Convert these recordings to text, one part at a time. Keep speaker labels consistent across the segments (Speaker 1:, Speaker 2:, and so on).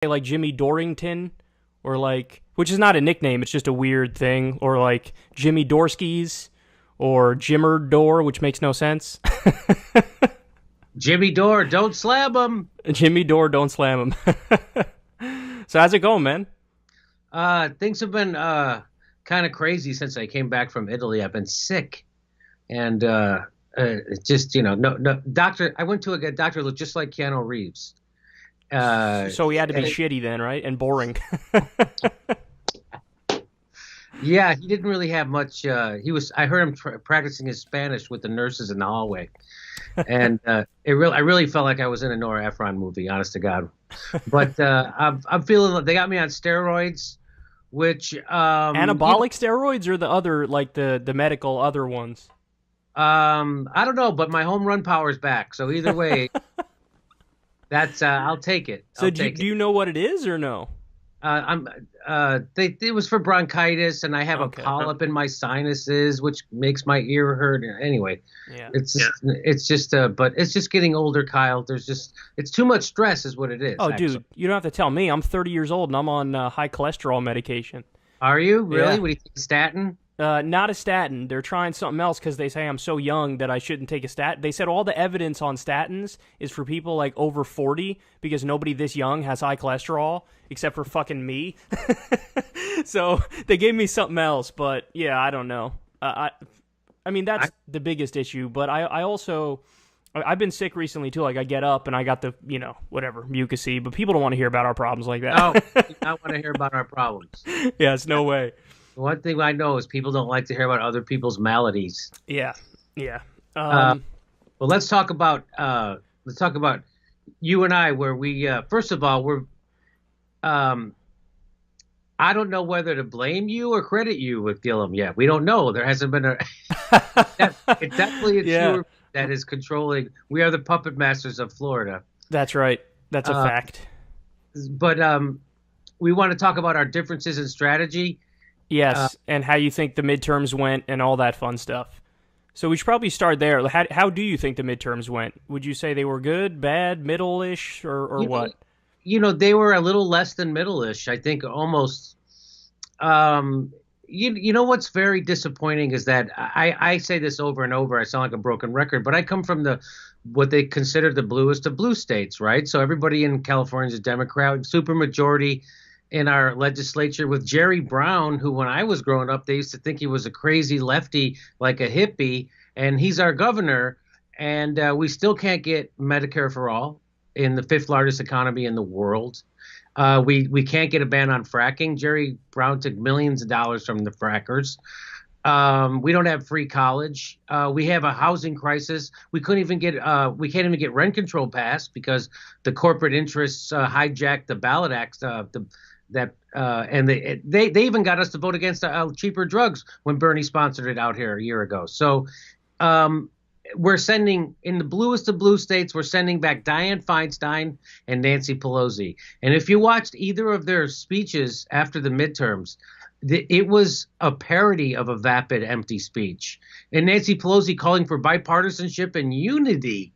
Speaker 1: like Jimmy Dorrington, or like, which is not a nickname, it's just a weird thing, or like Jimmy Dorskis, or Jimmer Dore, which makes no sense.
Speaker 2: Jimmy Dore, don't slam him.
Speaker 1: Jimmy Dore, don't slam him. So how's it going, man?
Speaker 2: Things have been kind of crazy since I came back from Italy. I've been sick, and it's just no doctor. I went to a doctor who looked just like Keanu Reeves.
Speaker 1: So he had to be shitty then, right? And boring.
Speaker 2: Yeah, he didn't really have much. I heard him practicing his Spanish with the nurses in the hallway, and I really felt like I was in a Nora Ephron movie, honest to God. But I'm feeling they got me on steroids, which
Speaker 1: anabolic steroids, or the other, like the medical other ones.
Speaker 2: I don't know, but my home run power's back. So either way, that's I'll take it.
Speaker 1: So do you know what it is or no?
Speaker 2: It was for bronchitis, and I have a polyp in my sinuses, which makes my ear hurt. Anyway,
Speaker 1: Yeah.
Speaker 2: it's just but it's just getting older, Kyle. It's too much stress, is what it is.
Speaker 1: Oh,
Speaker 2: actually.
Speaker 1: dude, you don't have to tell me. I'm 30 years old and I'm on high cholesterol medication.
Speaker 2: Are you really?
Speaker 1: Yeah.
Speaker 2: What do you think? Statin?
Speaker 1: Not a statin. They're trying something else because they say I'm so young that I shouldn't take a statin. They said all the evidence on statins is for people like over 40 because nobody this young has high cholesterol except for fucking me. So they gave me something else, but yeah, I don't know. I mean, that's the biggest issue, but I also... I've been sick recently too. Like I get up and I got the, whatever, mucusy, but people don't want to hear about our problems like that.
Speaker 2: No, I do not want to hear about our problems.
Speaker 1: Yes, no way.
Speaker 2: One thing I know is people don't like to hear about other people's maladies.
Speaker 1: Yeah.
Speaker 2: Well, let's talk about you and I, where we first of all I don't know whether to blame you or credit you with Gillum yet. We don't know. There hasn't been it definitely it's you that is controlling. We are the puppet masters of Florida.
Speaker 1: That's right. That's a fact.
Speaker 2: But we want to talk about our differences in strategy.
Speaker 1: Yes, and how you think the midterms went and all that fun stuff. So we should probably start there. How do you think the midterms went? Would you say they were good, bad, middle-ish, or what?
Speaker 2: They were a little less than middle-ish. I think almost. You know what's very disappointing is that I say this over and over. I sound like a broken record, but I come from what they consider the bluest of blue states, right? So everybody in California is a Democrat, supermajority in our legislature, with Jerry Brown, who when I was growing up, they used to think he was a crazy lefty, like a hippie, and he's our governor, and we still can't get Medicare for all in the fifth largest economy in the world. We can't get a ban on fracking. Jerry Brown took millions of dollars from the frackers. We don't have free college. We have a housing crisis. We can't even get rent control passed because the corporate interests hijacked the ballot act. And they even got us to vote against cheaper drugs when Bernie sponsored it out here a year ago. So we're sending, in the bluest of blue states, we're sending back Dianne Feinstein and Nancy Pelosi. And if you watched either of their speeches after the midterms, it was a parody of a vapid, empty speech. And Nancy Pelosi calling for bipartisanship and unity.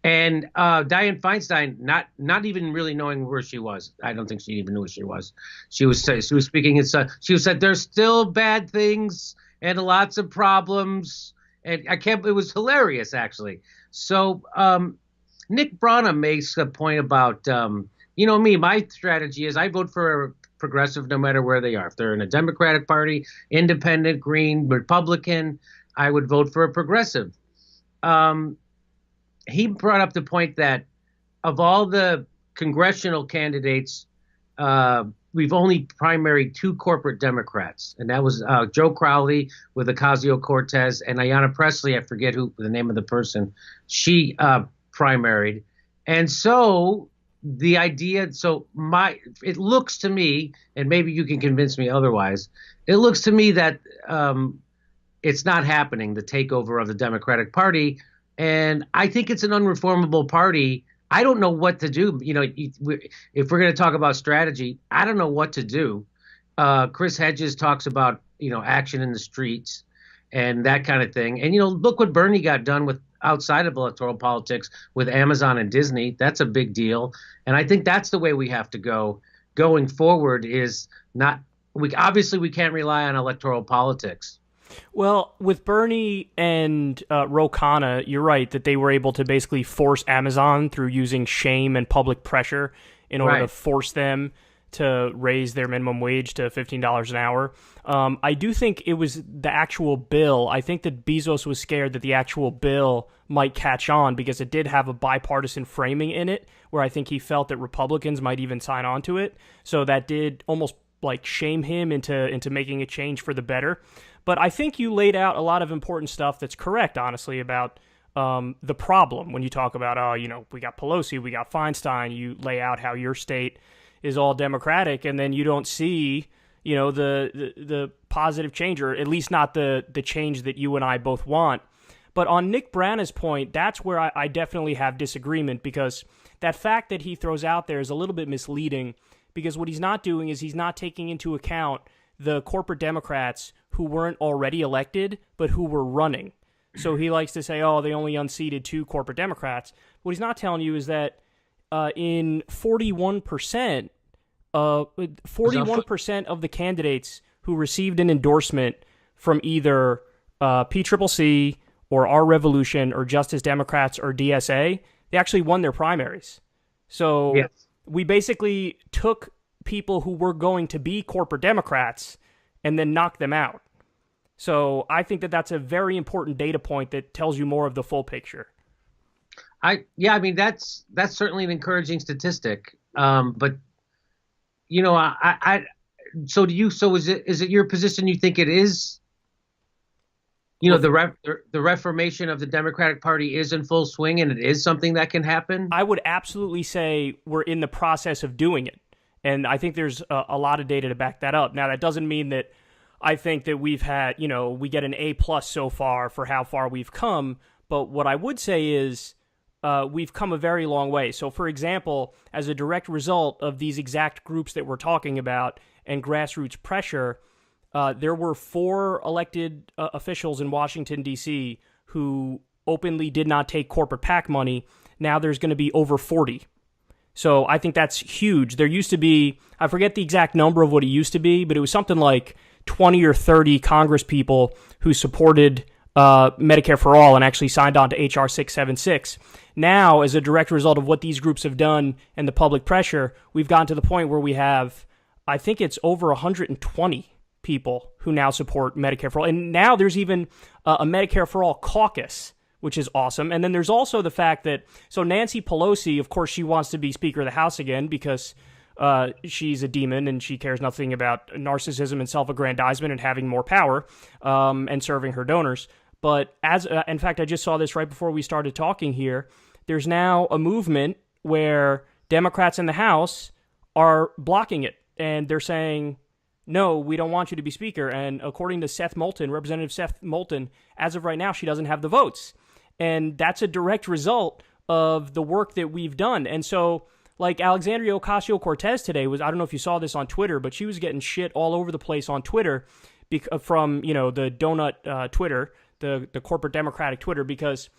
Speaker 2: And Dianne Feinstein not even really knowing where she was. I don't think she even knew where she was. She was speaking in she said there's still bad things and lots of problems. And it was hilarious, actually. So Nick Brana makes a point about, me, my strategy is I vote for a progressive no matter where they are. If they're in a Democratic Party, independent, Green, Republican, I would vote for a progressive. He brought up the point that of all the congressional candidates, we've only primaried two corporate Democrats, and that was Joe Crowley with Ocasio-Cortez and Ayanna Pressley. I forget the name of the person she primaried. And so the idea, it looks to me, and maybe you can convince me otherwise, it looks to me that it's not happening, the takeover of the Democratic Party. And I think it's an unreformable party. I don't know what to do. If we're going to talk about strategy, I don't know what to do. Chris Hedges talks about, action in the streets and that kind of thing. And, look what Bernie got done with outside of electoral politics with Amazon and Disney. That's a big deal. And I think that's the way we have to go going forward is not we can't rely on electoral politics.
Speaker 1: Well, with Bernie and Ro Khanna, you're right that they were able to basically force Amazon through using shame and public pressure in order to force them to raise their minimum wage to $15 an hour. I do think it was the actual bill. I think that Bezos was scared that the actual bill might catch on because it did have a bipartisan framing in it, where I think he felt that Republicans might even sign on to it. So that did almost like shame him into making a change for the better. But I think you laid out a lot of important stuff that's correct, honestly, about the problem when you talk about, we got Pelosi, we got Feinstein. You lay out how your state is all Democratic, and then you don't see, the positive change, or at least not the change that you and I both want. But on Nick Branagh's point, that's where I definitely have disagreement, because that fact that he throws out there is a little bit misleading, because what he's not doing is he's not taking into account the corporate Democrats who weren't already elected, but who were running. So he likes to say, they only unseated 2 corporate Democrats. What he's not telling you is that in 41% of the candidates who received an endorsement from either PCCC or Our Revolution or Justice Democrats or DSA, they actually won their primaries. So we basically took people who were going to be corporate Democrats and then knocked them out. So I think that that's a very important data point that tells you more of the full picture.
Speaker 2: That's certainly an encouraging statistic. But so is it your position? You think it is? The reformation of the Democratic Party is in full swing, and it is something that can happen?
Speaker 1: I would absolutely say we're in the process of doing it. And I think there's a lot of data to back that up. Now, that doesn't mean that I think that we've had, we get an A+ so far for how far we've come. But what I would say is we've come a very long way. So, for example, as a direct result of these exact groups that we're talking about and grassroots pressure, there were 4 elected officials in Washington, D.C. who openly did not take corporate PAC money. Now there's going to be over 40. So I think that's huge. There used to be, I forget the exact number of what it used to be, but it was something like 20 or 30 Congress people who supported Medicare for All and actually signed on to H.R. 676. Now, as a direct result of what these groups have done and the public pressure, we've gotten to the point where we have, I think it's over 120 people who now support Medicare for All. And now there's even a Medicare for All caucus, which is awesome. And then there's also the fact that, so Nancy Pelosi, of course, she wants to be Speaker of the House again because she's a demon and she cares nothing about narcissism and self-aggrandizement and having more power and serving her donors. But in fact, I just saw this right before we started talking here. There's now a movement where Democrats in the House are blocking it. And they're saying, no, we don't want you to be Speaker. And according to Seth Moulton, Representative Seth Moulton, as of right now, she doesn't have the votes. And that's a direct result of the work that we've done. And so, like Alexandria Ocasio-Cortez today was, I don't know if you saw this on Twitter, but she was getting shit all over the place on Twitter from, the donut Twitter, the corporate Democratic Twitter, because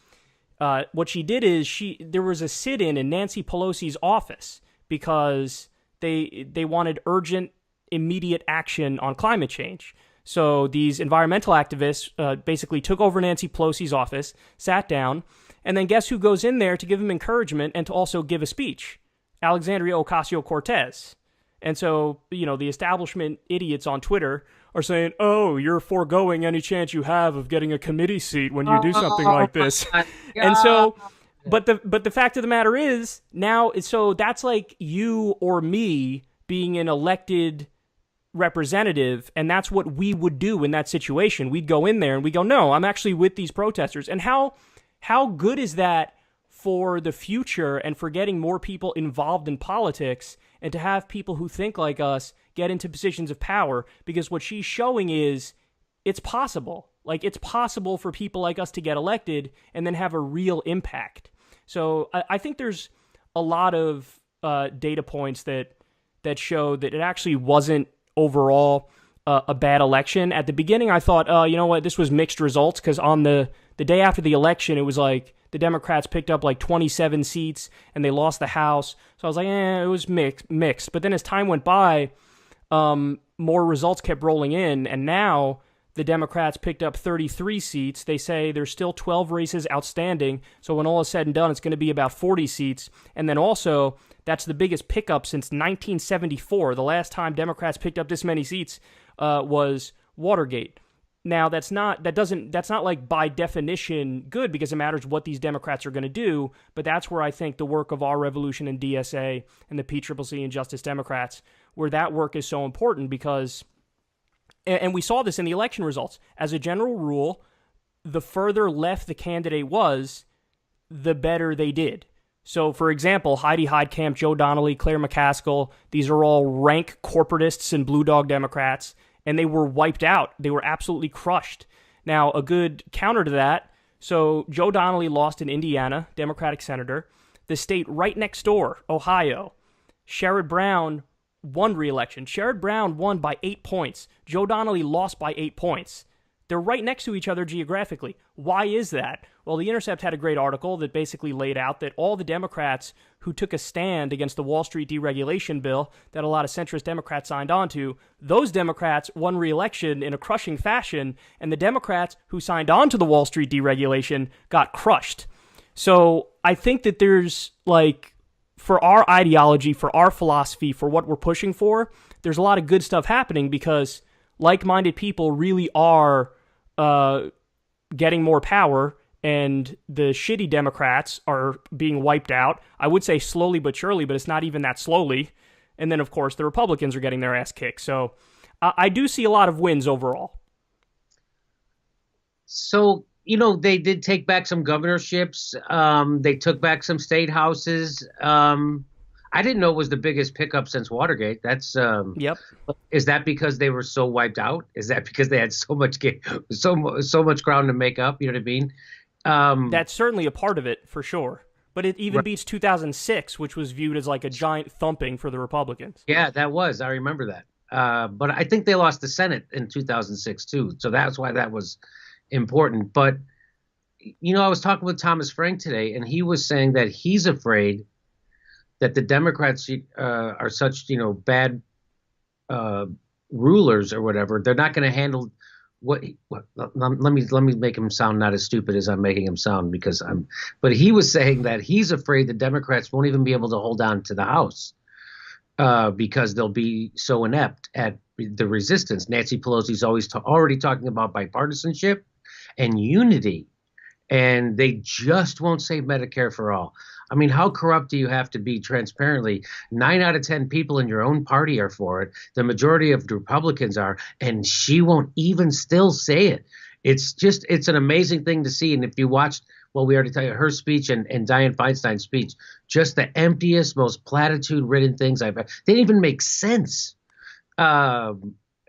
Speaker 1: what she did is there was a sit-in Nancy Pelosi's office because they wanted urgent, immediate action on climate change. So these environmental activists basically took over Nancy Pelosi's office, sat down, and then guess who goes in there to give them encouragement and to also give a speech? Alexandria Ocasio-Cortez. And so, the establishment idiots on Twitter are saying, oh, you're foregoing any chance you have of getting a committee seat when you do something like this. And so, but the fact of the matter is, now, so that's like you or me being an elected representative, and that's what we would do in that situation. We'd go in there and we go, no, I'm actually with these protesters. And how good is that for the future and for getting more people involved in politics and to have people who think like us get into positions of power? Because what she's showing is it's possible. Like, it's possible for people like us to get elected and then have a real impact. So I think there's a lot of data points that show that it actually wasn't overall a bad election. At the beginning, I thought, you know what, this was mixed results, because on the the day after the election, it was like the Democrats picked up like 27 seats and they lost the House. So I was like, it was mixed. But then as time went by, more results kept rolling in, and now the Democrats picked up 33 seats. They say there's still 12 races outstanding, so when all is said and done, it's going to be about 40 seats. And then also, that's the biggest pickup since 1974. The last time Democrats picked up this many seats was Watergate. Now, that's not like by definition good, because it matters what these Democrats are going to do, but that's where I think the work of Our Revolution and DSA and the PCCC and Justice Democrats, where that work is so important, because, and we saw this in the election results, as a general rule, the further left the candidate was, the better they did. So, for example, Heidi Heitkamp, Joe Donnelly, Claire McCaskill, these are all rank corporatists and blue dog Democrats, and they were wiped out. They were absolutely crushed. Now, a good counter to that, so Joe Donnelly lost in Indiana, Democratic senator. The state right next door, Ohio, Sherrod Brown won re-election. Sherrod Brown won by 8 points. Joe Donnelly lost by 8 points. They're right next to each other geographically. Why is that? Well, The Intercept had a great article that basically laid out that all the Democrats who took a stand against the Wall Street deregulation bill that a lot of centrist Democrats signed on to, those Democrats won re-election in a crushing fashion, and the Democrats who signed on to the Wall Street deregulation got crushed. So I think that there's, like, for our ideology, for our philosophy, for what we're pushing for, there's a lot of good stuff happening, because like-minded people really are getting more power, and the shitty Democrats are being wiped out. I would say slowly but surely, but it's not even that slowly. And then, of course, the Republicans are getting their ass kicked. So I do see a lot of wins overall.
Speaker 2: So, you know, they did take back some governorships. They took back some state houses. I didn't know it was the biggest pickup since Watergate. That's
Speaker 1: yep.
Speaker 2: Is that because they were so wiped out? Is that because they had so much ground to make up? You know what I mean?
Speaker 1: That's certainly a part of it, for sure. But it even beats 2006, which was viewed as like a giant thumping for the Republicans.
Speaker 2: Yeah, that was. I remember that. But I think they lost the Senate in 2006 too, so that's why that was important. But you know, I was talking with Thomas Frank today, and he was saying that he's afraid that the Democrats are such, you know, bad rulers or whatever. They're not going to handle let me make him sound not as stupid as I'm making him sound, but he was saying that he's afraid the Democrats won't even be able to hold on to the House because they'll be so inept at the resistance. Nancy Pelosi's already talking about bipartisanship and unity, and they just won't save Medicare for all. I mean, how corrupt do you have to be transparently? 9 out of 10 people in your own party are for it. The majority of Republicans are, and she won't even still say it. It's an amazing thing to see. And if you watched, well, we already tell you her speech and Dianne Feinstein's speech, just the emptiest, most platitude-ridden things I've ever. They didn't even make sense.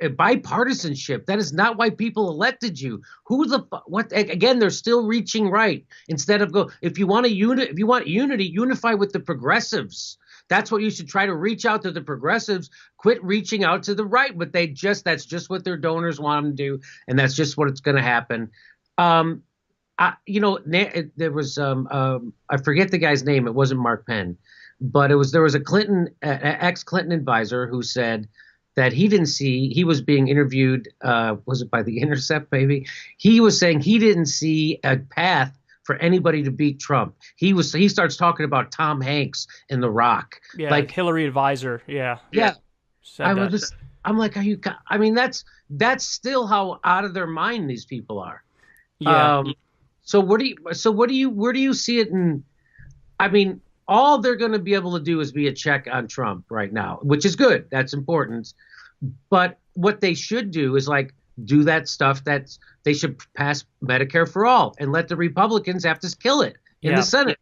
Speaker 2: Bipartisanship, that is not why people elected you. What again, they're still reaching right instead of if you want unity, unify with the progressives. That's what you should try to reach out to the progressives. Quit reaching out to the right, but that's just what their donors want them to do, and that's just what it's going to happen. There was I forget the guy's name. It wasn't Mark Penn, but there was a ex-Clinton advisor who said that he was being interviewed, was it by The Intercept maybe? He was saying he didn't see a path for anybody to beat Trump. He starts talking about Tom Hanks in The Rock.
Speaker 1: Yeah, like Hillary advisor, yeah.
Speaker 2: Yeah. I'm like, I mean, that's still how out of their mind these people are.
Speaker 1: Yeah.
Speaker 2: Where do you see it in, I mean, all they're going to be able to do is be a check on Trump right now, which is good. That's important. But what they should do is do that stuff they should pass Medicare for all and let the Republicans have to kill it in the Senate.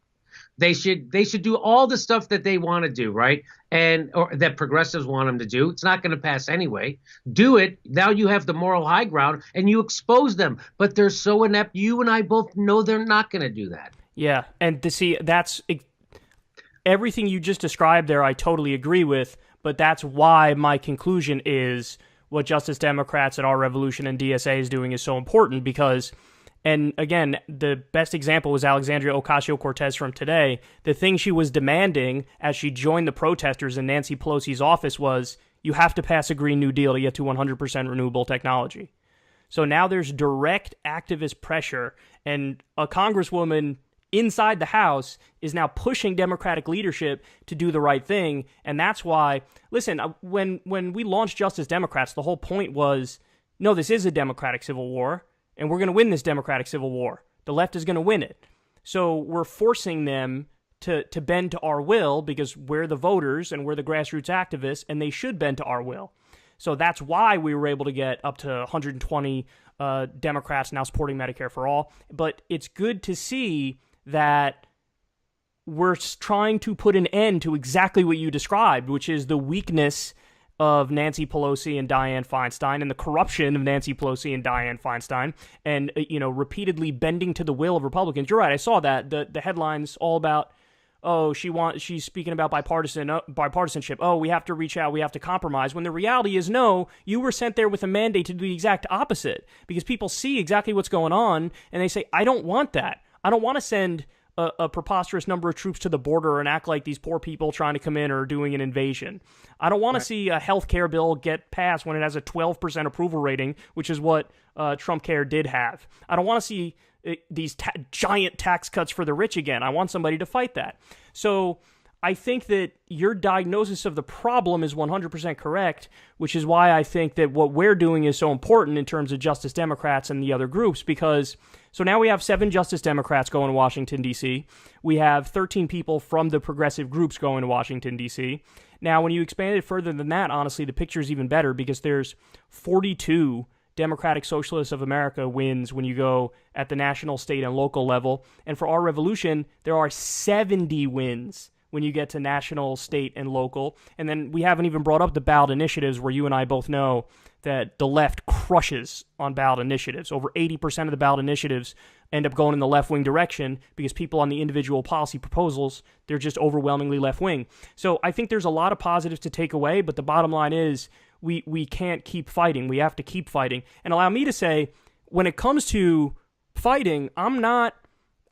Speaker 2: They should do all the stuff that they want to do, right? Or that progressives want them to do. It's not going to pass anyway. Do it. Now you have the moral high ground and you expose them. But they're so inept. You and I both know they're not going to do that.
Speaker 1: Yeah. And to see, that's everything you just described there, I totally agree with, but that's why my conclusion is what Justice Democrats at Our Revolution and DSA is doing is so important, because And again, the best example was Alexandria Ocasio-Cortez from today. The thing she was demanding as she joined the protesters in Nancy Pelosi's office was, you have to pass a Green New Deal to get to 100% renewable technology. So now there's direct activist pressure, and a congresswoman inside the House is now pushing Democratic leadership to do the right thing. And that's why, listen, when we launched Justice Democrats, the whole point was, no, this is a democratic civil war, and we're going to win this democratic civil war. The left is going to win it. So we're forcing them to bend to our will because we're the voters and we're the grassroots activists, and they should bend to our will. So that's why we were able to get up to 120 Democrats now supporting Medicare for all. But it's good to see that we're trying to put an end to exactly what you described, which is the weakness of Nancy Pelosi and Dianne Feinstein and the corruption of Nancy Pelosi and Dianne Feinstein and, repeatedly bending to the will of Republicans. You're right. I saw that. The headlines all about, oh, she's speaking about bipartisanship. Oh, we have to reach out. We have to compromise. When the reality is, no, you were sent there with a mandate to do the exact opposite because people see exactly what's going on and they say, I don't want that. I don't want to send a preposterous number of troops to the border and act like these poor people trying to come in are doing an invasion. I don't want to see a health care bill get passed when it has a 12% approval rating, which is what Trump Care did have. I don't want to see these giant tax cuts for the rich again. I want somebody to fight that. So I think that your diagnosis of the problem is 100% correct, which is why I think that what we're doing is so important in terms of Justice Democrats and the other groups, because so now we have 7 Justice Democrats going to Washington, D.C. We have 13 people from the progressive groups going to Washington, D.C. Now, when you expand it further than that, honestly, the picture is even better because there's 42 Democratic Socialists of America wins when you go at the national, state, and local level. And for our revolution, there are 70 wins when you get to national, state, and local. And then we haven't even brought up the ballot initiatives where you and I both know that the left crushes on ballot initiatives. Over 80% of the ballot initiatives end up going in the left-wing direction because people on the individual policy proposals, they're just overwhelmingly left-wing. So I think there's a lot of positives to take away, but the bottom line is we can't keep fighting. We have to keep fighting. And allow me to say, when it comes to fighting, I'm not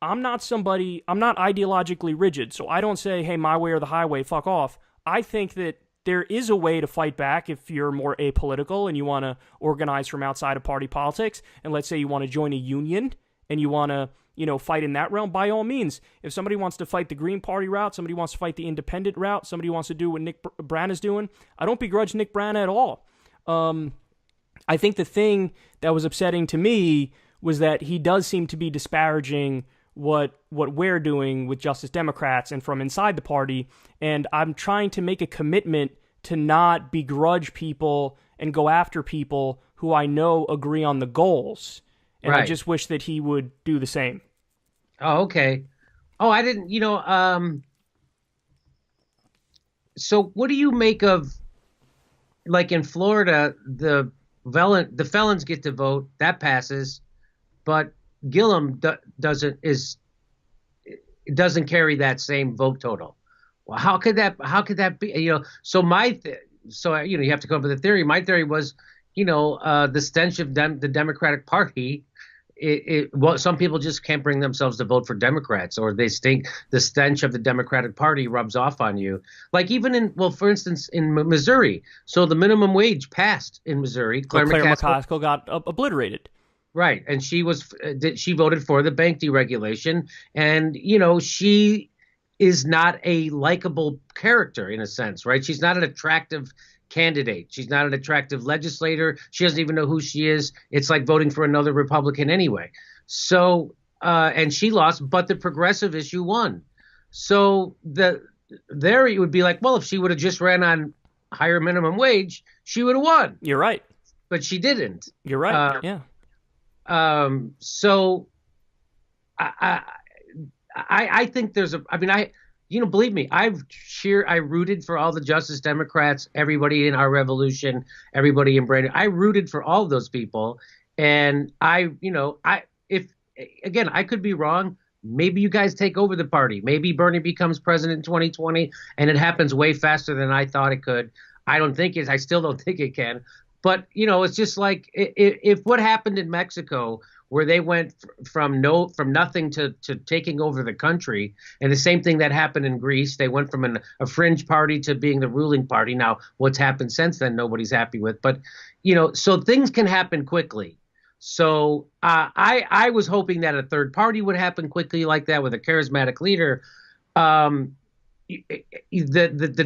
Speaker 1: ideologically rigid. So I don't say, hey, my way or the highway, fuck off. I think that there is a way to fight back if you're more apolitical and you want to organize from outside of party politics. And let's say you want to join a union and you want to, fight in that realm, by all means. If somebody wants to fight the Green Party route, somebody wants to fight the independent route, somebody wants to do what Nick Brana is doing, I don't begrudge Nick Brana at all. I think the thing that was upsetting to me was that he does seem to be disparaging what we're doing with Justice Democrats and from inside the party, and I'm trying to make a commitment to not begrudge people and go after people who I know agree on the goals. And right. I just wish that he would do the same.
Speaker 2: Oh, okay. Oh, I didn't, so what do you make of, like in Florida, the felons get to vote, that passes, but Gillum doesn't carry that same vote total. Well, how could that be? So you have to come up with a theory. My theory was, the stench of the Democratic Party. Well, some people just can't bring themselves to vote for Democrats, or they stink. The stench of the Democratic Party rubs off on you. Like even for instance, in Missouri. So the minimum wage passed in Missouri.
Speaker 1: Claire McCaskill got obliterated.
Speaker 2: Right, and she voted for the bank deregulation, and she is not a likable character in a sense, right? She's not an attractive candidate. She's not an attractive legislator. She doesn't even know who she is. It's like voting for another Republican anyway. So, and she lost, but the progressive issue won. So there it would be like, well, if she would have just ran on higher minimum wage, she would have won.
Speaker 1: You're right,
Speaker 2: but she didn't.
Speaker 1: You're right. Yeah.
Speaker 2: So I think believe me, I rooted for all the Justice Democrats, everybody in our revolution, everybody in Brandon. I rooted for all of those people. And I could be wrong. Maybe you guys take over the party. Maybe Bernie becomes president in 2020 and it happens way faster than I thought it could. I still don't think it can. But, it's just like if what happened in Mexico where they went from nothing to taking over the country. And the same thing that happened in Greece. They went from a fringe party to being the ruling party. Now, what's happened since then, nobody's happy with. But, so things can happen quickly. So I was hoping that a third party would happen quickly like that with a charismatic leader. The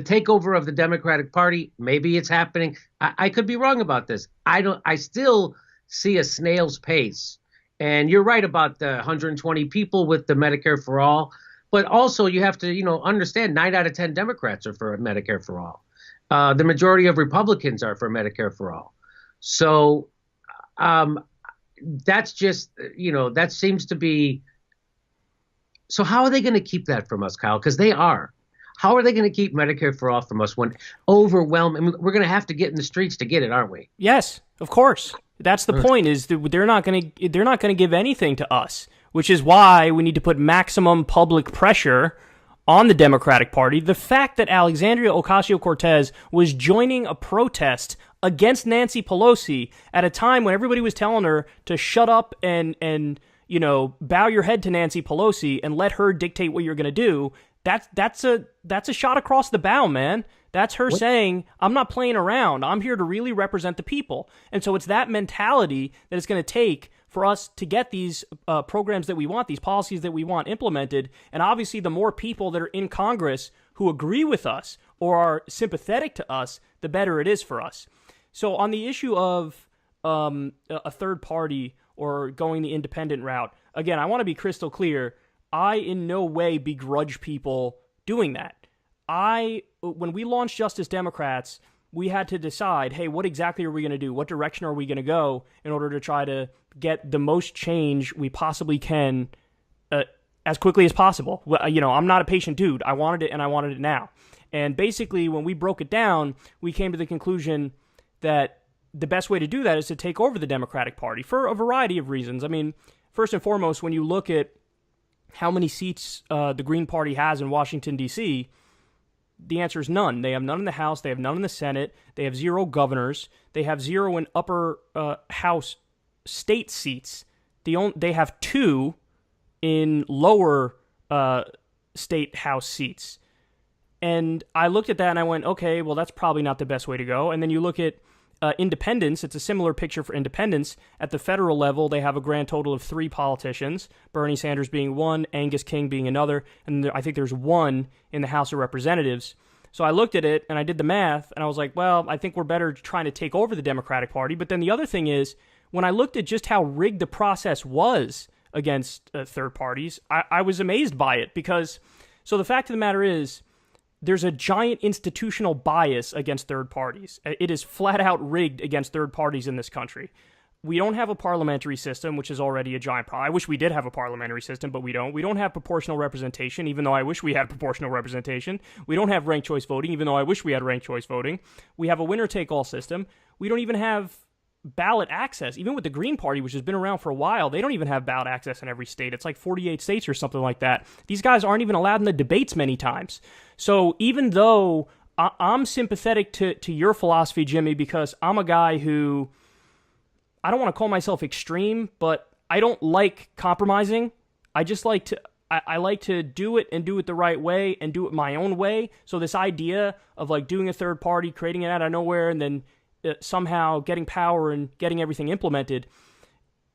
Speaker 2: takeover of the Democratic Party, maybe it's happening. I could be wrong about this. I still see a snail's pace. And you're right about the 120 people with the Medicare for all. But also you have to, understand 9 out of 10 Democrats are for Medicare for all. The majority of Republicans are for Medicare for all. So that's just, that seems to be. So how are they going to keep that from us, Kyle? Because they are. How are they going to keep Medicare for all from us when overwhelming? We're going to have to get in the streets to get it, aren't we?
Speaker 1: Yes, of course. That's the point. Is that they're not going to give anything to us, which is why we need to put maximum public pressure on the Democratic Party. The fact that Alexandria Ocasio-Cortez was joining a protest against Nancy Pelosi at a time when everybody was telling her to shut up and bow your head to Nancy Pelosi and let her dictate what you're going to do. That's a shot across the bow, man. That's her saying, I'm not playing around. I'm here to really represent the people. And so it's that mentality that it's going to take for us to get these programs that we want, these policies that we want implemented. And obviously, the more people that are in Congress who agree with us or are sympathetic to us, the better it is for us. So on the issue of a third party or going the independent route, again, I want to be crystal clear. I in no way begrudge people doing that. When we launched Justice Democrats, we had to decide, hey, what exactly are we going to do? What direction are we going to go in order to try to get the most change we possibly can as quickly as possible? Well, I'm not a patient dude. I wanted it, and I wanted it now. And basically, when we broke it down, we came to the conclusion that the best way to do that is to take over the Democratic Party for a variety of reasons. I mean, first and foremost, when you look at how many seats the Green Party has in Washington, D.C., the answer is none. They have none in the House. They have none in the Senate. They have 0 governors. They have 0 in upper house state seats. They have 2 in lower state house seats. And I looked at that and I went, okay, well, that's probably not the best way to go. And then you look at independents. It's a similar picture for independents. At the federal level, they have a grand total of 3 politicians, Bernie Sanders being one, Angus King being another, and I think there's 1 in the House of Representatives. So I looked at it, and I did the math, and I was like, well, I think we're better trying to take over the Democratic Party. But then the other thing is, when I looked at just how rigged the process was against third parties, I was amazed by it. Because, so the fact of the matter is, there's a giant institutional bias against third parties. It is flat out rigged against third parties in this country. We don't have a parliamentary system, which is already a giant problem. I wish we did have a parliamentary system, but we don't. We don't have proportional representation, even though I wish we had proportional representation. We don't have ranked choice voting, even though I wish we had ranked choice voting. We have a winner-take-all system. We don't even have ballot access. Even with the Green Party, which has been around for a while, they don't even have ballot access in every state. It's like 48 states or something like that. These guys aren't even allowed in the debates many times. So even though I'm sympathetic to your philosophy, Jimmy, because I'm a guy who, I don't want to call myself extreme, but I don't like compromising. I just like to, I like to do it and do it the right way and do it my own way. So this idea of like doing a third party, creating it out of nowhere, and then somehow getting power and getting everything implemented,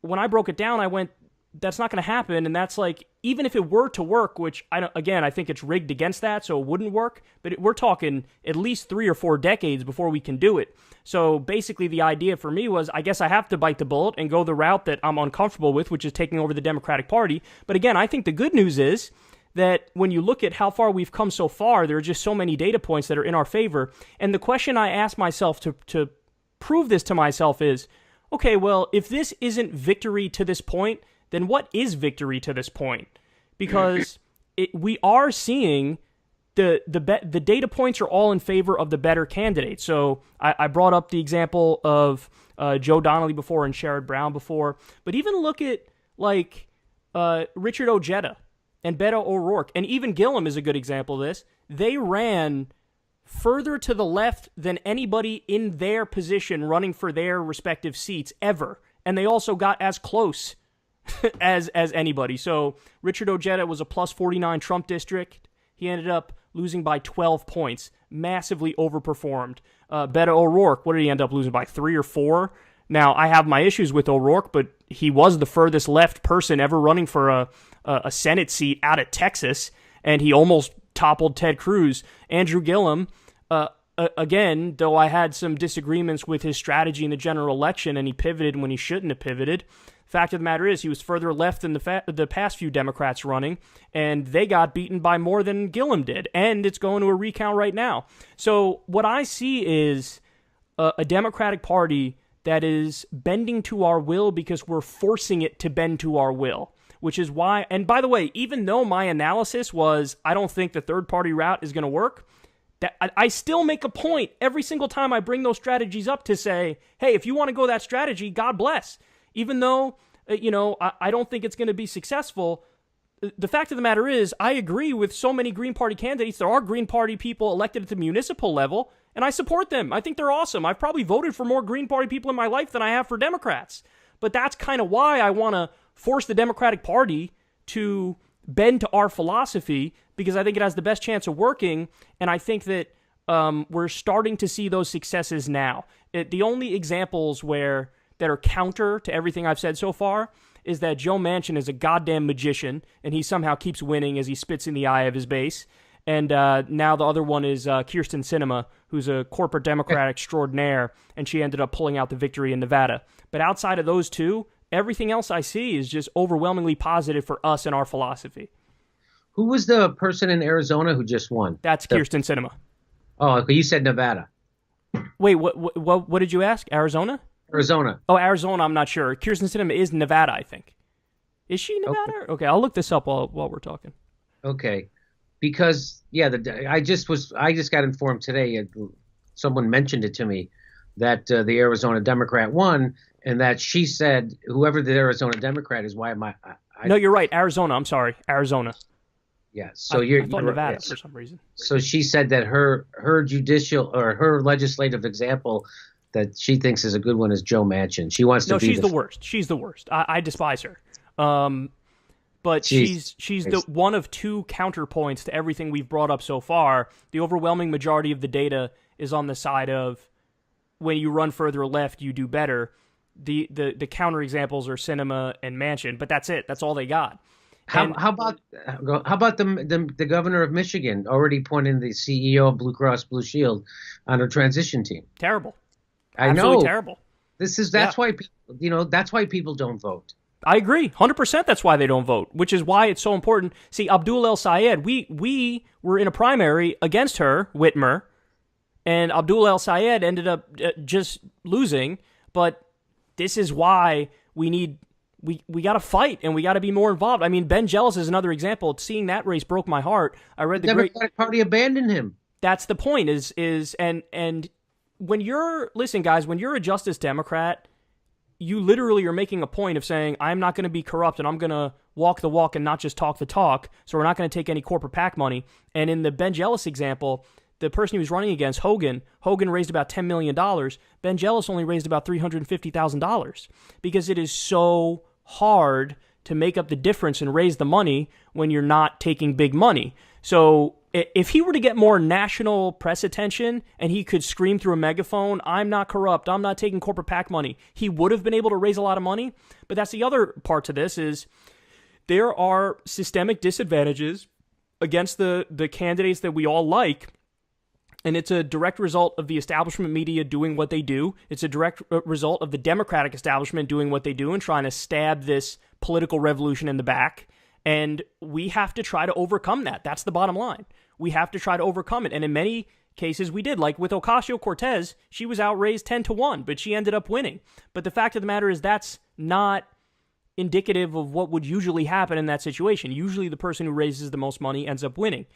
Speaker 1: when I broke it down, I went, that's not going to happen. And that's like, even if it were to work, which I think it's rigged against that, so it wouldn't work, but we're talking at least 3 or 4 decades before we can do it. So basically the idea for me was, I guess I have to bite the bullet and go the route that I'm uncomfortable with, which is taking over the Democratic Party. But again, I think the good news is that when you look at how far we've come so far, there are just so many data points that are in our favor. And the question I ask myself to prove this to myself is, okay, well, if this isn't victory to this point, then what is victory to this point? Because we are seeing the data points are all in favor of the better candidate. So I brought up the example of Joe Donnelly before and Sherrod Brown before, but even look at like Richard Ojeda and Beto O'Rourke, and even Gillum is a good example of this. They ran further to the left than anybody in their position running for their respective seats ever. And they also got as close as anybody. So Richard Ojeda was a plus 49 Trump district. He ended up losing by 12 points, massively overperformed. Beto O'Rourke, what did he end up losing by, 3 or 4? Now, I have my issues with O'Rourke, but he was the furthest left person ever running for a Senate seat out of Texas, and he almost toppled Ted Cruz. Andrew Gillum, again, though I had some disagreements with his strategy in the general election, and he pivoted when he shouldn't have pivoted, fact of the matter is he was further left than the past few Democrats running, and they got beaten by more than Gillum did, and it's going to a recount right now. So what I see is a Democratic Party that is bending to our will because we're forcing it to bend to our will, which is why, and by the way, even though my analysis was I don't think the third-party route is going to work, that I still make a point every single time I bring those strategies up to say, hey, if you want to go that strategy, God bless. Even though, I don't think it's going to be successful, the fact of the matter is I agree with so many Green Party candidates. There are Green Party people elected at the municipal level, and I support them. I think they're awesome. I've probably voted for more Green Party people in my life than I have for Democrats. But that's kind of why I want to force the Democratic Party to bend to our philosophy, because I think it has the best chance of working, and I think that we're starting to see those successes now. The only examples that are counter to everything I've said so far is that Joe Manchin is a goddamn magician, and he somehow keeps winning as he spits in the eye of his base. And now the other one is Kyrsten Sinema, who's a corporate Democrat extraordinaire, and she ended up pulling out the victory in Nevada. But outside of those two, everything else I see is just overwhelmingly positive for us and our philosophy.
Speaker 2: Who was the person in Arizona who just won?
Speaker 1: That's Kyrsten Sinema.
Speaker 2: Oh, okay, you said Nevada.
Speaker 1: Wait, what did you ask? Arizona?
Speaker 2: Arizona.
Speaker 1: Oh, Arizona, I'm not sure. Kyrsten Sinema is Nevada, I think. Is she Nevada? Okay, I'll look this up while we're talking.
Speaker 2: Okay. Because I just got informed today. Someone mentioned it to me that the Arizona Democrat won, and that she said whoever the Arizona Democrat is. Why am I
Speaker 1: No, you're right. Arizona. I'm sorry, Arizona.
Speaker 2: Yeah. So
Speaker 1: I thought Nevada for some reason.
Speaker 2: So she said that her judicial or her legislative example that she thinks is a good one is Joe Manchin. She wants to.
Speaker 1: No, she's the worst. She's the worst. I despise her. But she's the one of two counterpoints to everything we've brought up so far. The overwhelming majority of the data is on the side of when you run further left, you do better. The counterexamples are Sinema and Manchin, but that's it. That's all they got.
Speaker 2: How about the governor of Michigan already appointing the CEO of Blue Cross Blue Shield on a transition team?
Speaker 1: Terrible.
Speaker 2: Absolutely
Speaker 1: know. Terrible.
Speaker 2: That's why that's why people don't vote.
Speaker 1: I agree, 100%. That's why they don't vote, which is why it's so important. See, Abdul El Sayed, we were in a primary against her, Whitmer, and Abdul El Sayed ended up just losing. But this is why we got to fight, and we got to be more involved. I mean, Ben Jealous is another example. Seeing that race broke my heart. I read the
Speaker 2: Democratic Party abandoned him.
Speaker 1: That's the point. And when you're guys, when you're a Justice Democrat, you literally are making a point of saying, I'm not going to be corrupt and I'm going to walk the walk and not just talk the talk, so we're not going to take any corporate PAC money. And in the Ben Jealous example, the person he was running against, Hogan raised about $10 million. Ben Jealous only raised about $350,000 because it is so hard to make up the difference and raise the money when you're not taking big money. So if he were to get more national press attention and he could scream through a megaphone, I'm not corrupt, I'm not taking corporate PAC money, he would have been able to raise a lot of money. But that's the other part to this is there are systemic disadvantages against the candidates that we all like. And it's a direct result of the establishment media doing what they do. It's a direct result of the Democratic establishment doing what they do and trying to stab this political revolution in the back. And we have to try to overcome that. That's the bottom line. We have to try to overcome it. And in many cases, we did. Like with Ocasio-Cortez, she was outraised 10-1, but she ended up winning. But the fact of the matter is that's not indicative of what would usually happen in that situation. Usually the person who raises the most money ends up winning.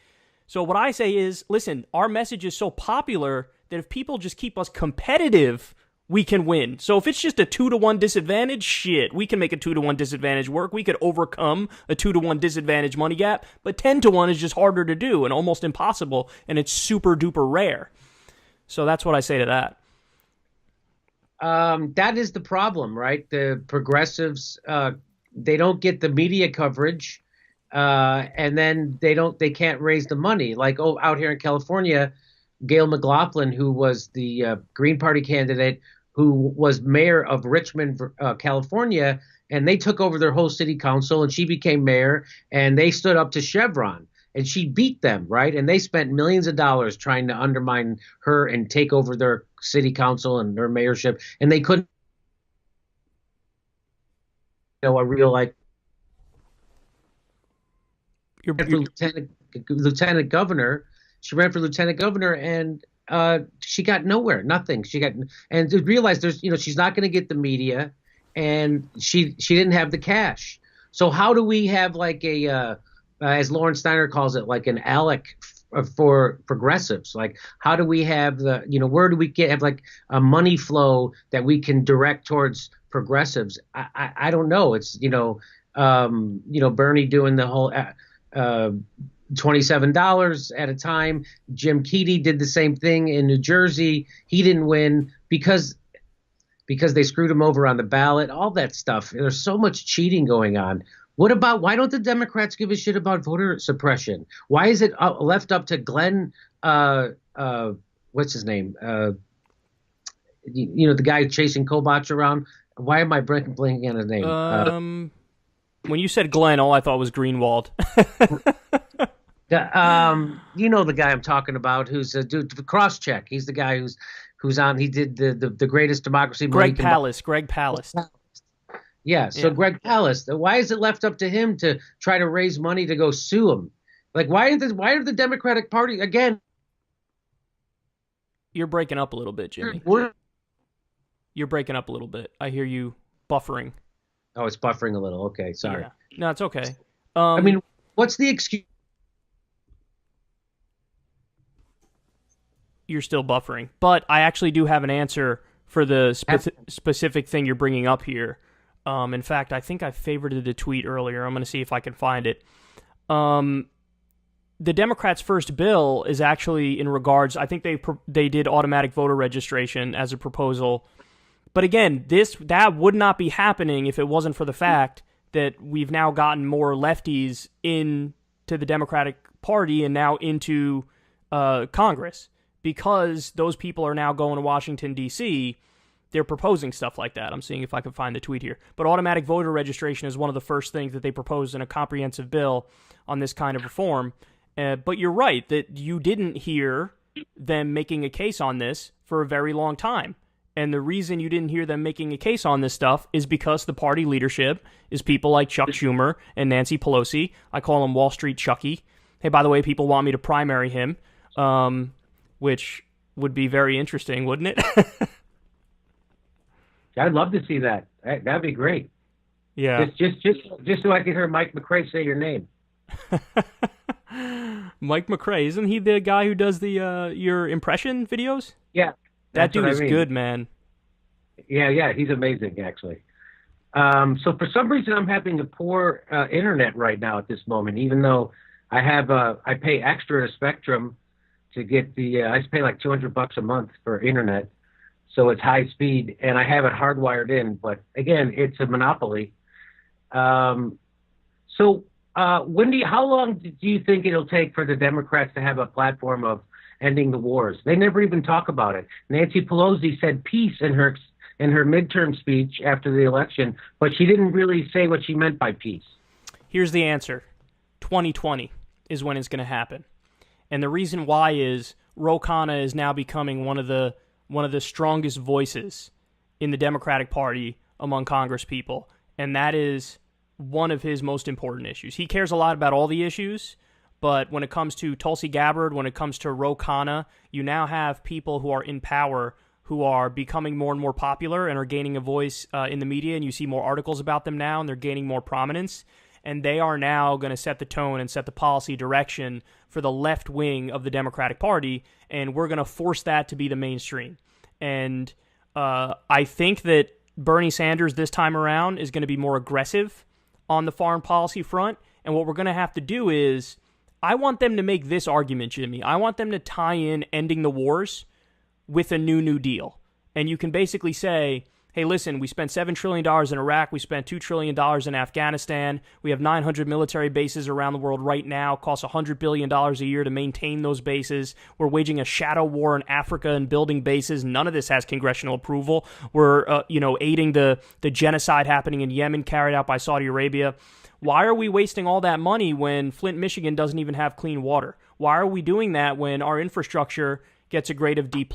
Speaker 1: So what I say is, listen, our message is so popular that if people just keep us competitive, we can win. So if it's just a 2-1 disadvantage, shit, we can make a 2-1 disadvantage work. We could overcome a 2-1 disadvantage money gap, but 10-1 is just harder to do and almost impossible, and it's super duper rare. So that's what I say to that.
Speaker 2: That is the problem, right? The progressives they don't get the media coverage, and then they can't raise the money. Like, out here in California, Gail McLaughlin, who was the Green Party candidate, who was mayor of Richmond, California, and they took over their whole city council, and she became mayor, and they stood up to Chevron. And she beat them, right? And they spent millions of dollars trying to undermine her and take over their city council and their mayorship. And they couldn't, a real, like, lieutenant governor. She ran for lieutenant governor, and she got nowhere, nothing. And to realize she's not going to get the media, and she didn't have the cash. So how do we have like as Lauren Steiner calls it, like an ALEC for progressives? Like, how do we have where do we have like a money flow that we can direct towards progressives? I don't know. It's, Bernie doing the whole $27 at a time. Jim Kennedy did the same thing in New Jersey. He didn't win because they screwed him over on the ballot, all that stuff. There's so much cheating going on. Why don't the Democrats give a shit about voter suppression? Why is it left up to Glenn, what's his name? The guy chasing Kobach around. Why am I blanking on his name?
Speaker 1: When you said Glenn, all I thought was Greenwald.
Speaker 2: The guy I'm talking about, who's a dude, cross-check. He's the guy who's on. He did the greatest democracy.
Speaker 1: Greg Palast. Yeah.
Speaker 2: So Greg Palast. Why is it left up to him to try to raise money to go sue him? Like, why are the Democratic Party again?
Speaker 1: You're breaking up a little bit, Jimmy. You're breaking up a little bit. I hear you buffering.
Speaker 2: Oh, it's buffering a little. Okay, sorry.
Speaker 1: Yeah. No, it's okay.
Speaker 2: What's the excuse?
Speaker 1: You're still buffering. But I actually do have an answer for the specific thing you're bringing up here. In fact, I think I favorited the tweet earlier. I'm going to see if I can find it. The Democrats' first bill is actually in regards, I think they did automatic voter registration as a proposal. But again, that would not be happening if it wasn't for the fact that we've now gotten more lefties into the Democratic Party and now into Congress. Because those people are now going to Washington, D.C., they're proposing stuff like that. I'm seeing if I can find the tweet here. But automatic voter registration is one of the first things that they proposed in a comprehensive bill on this kind of reform. But you're right that you didn't hear them making a case on this for a very long time. And the reason you didn't hear them making a case on this stuff is because the party leadership is people like Chuck Schumer and Nancy Pelosi. I call him Wall Street Chucky. Hey, by the way, people want me to primary him, which would be very interesting, wouldn't it?
Speaker 2: I'd love to see that. That'd be great.
Speaker 1: Yeah.
Speaker 2: Just so I could hear Mike McRae say your name.
Speaker 1: Mike McRae, isn't he the guy who does the your impression videos?
Speaker 2: Yeah.
Speaker 1: That dude is good, man.
Speaker 2: Yeah, he's amazing, actually. So for some reason, I'm having a poor internet right now at this moment, even though I pay extra to Spectrum to get I pay like $200 a month for internet. So it's high speed, and I have it hardwired in. But again, it's a monopoly. Wendy, how long do you think it'll take for the Democrats to have a platform of ending the wars? They never even talk about it. Nancy Pelosi said peace in her midterm speech after the election, but she didn't really say what she meant by peace.
Speaker 1: Here's the answer. 2020 is when it's going to happen. And the reason why is Ro Khanna is now becoming one of the strongest voices in the Democratic Party among Congress people, and that is one of his most important issues. He cares a lot about all the issues, but when it comes to Tulsi Gabbard, when it comes to Ro Khanna, you now have people who are in power who are becoming more and more popular and are gaining a voice in the media, and you see more articles about them now, and they're gaining more prominence, and they are now going to set the tone and set the policy direction for the left wing of the Democratic Party, and we're going to force that to be the mainstream. And I think that Bernie Sanders this time around is going to be more aggressive on the foreign policy front, and what we're going to have to do is, I want them to make this argument, Jimmy. I want them to tie in ending the wars with a New Deal. And you can basically say, hey, listen, we spent $7 trillion in Iraq. We spent $2 trillion in Afghanistan. We have 900 military bases around the world right now. It costs $100 billion a year to maintain those bases. We're waging a shadow war in Africa and building bases. None of this has congressional approval. We're, aiding the genocide happening in Yemen carried out by Saudi Arabia. Why are we wasting all that money when Flint, Michigan doesn't even have clean water? Why are we doing that when our infrastructure gets a grade of D+?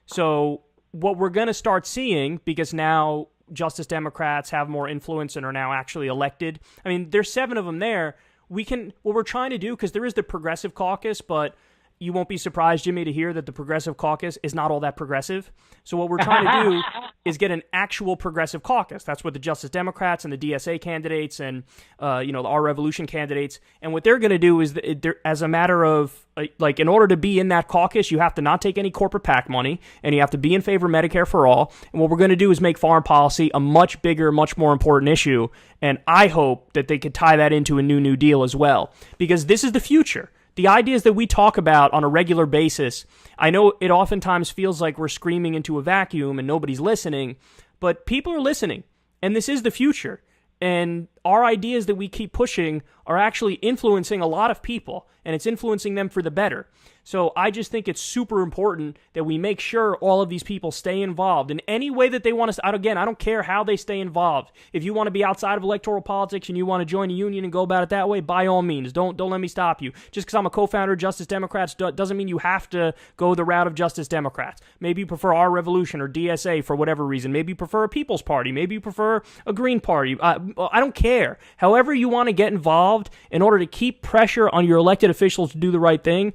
Speaker 1: So what we're going to start seeing, because now Justice Democrats have more influence and are now actually elected. I mean, there's 7 of them there. What we're trying to do, because there is the Progressive Caucus, but you won't be surprised, Jimmy, to hear that the Progressive Caucus is not all that progressive. So what we're trying to do is get an actual Progressive Caucus. That's what the Justice Democrats and the DSA candidates and, the Our Revolution candidates. And what they're going to do is, as a matter of, in order to be in that caucus, you have to not take any corporate PAC money, and you have to be in favor of Medicare for all. And what we're going to do is make foreign policy a much bigger, much more important issue. And I hope that they could tie that into a New Deal as well, because this is the future. The ideas that we talk about on a regular basis, I know it oftentimes feels like we're screaming into a vacuum and nobody's listening, but people are listening, and this is the future. And our ideas that we keep pushing are actually influencing a lot of people, and it's influencing them for the better. So I just think it's super important that we make sure all of these people stay involved in any way that they want us. Again, I don't care how they stay involved. If you want to be outside of electoral politics and you want to join a union and go about it that way, by all means, don't let me stop you. Just because I'm a co-founder of Justice Democrats doesn't mean you have to go the route of Justice Democrats. Maybe you prefer Our Revolution or DSA for whatever reason. Maybe you prefer a People's Party. Maybe you prefer a Green Party. I don't care. However you want to get involved in order to keep pressure on your elected officials to do the right thing,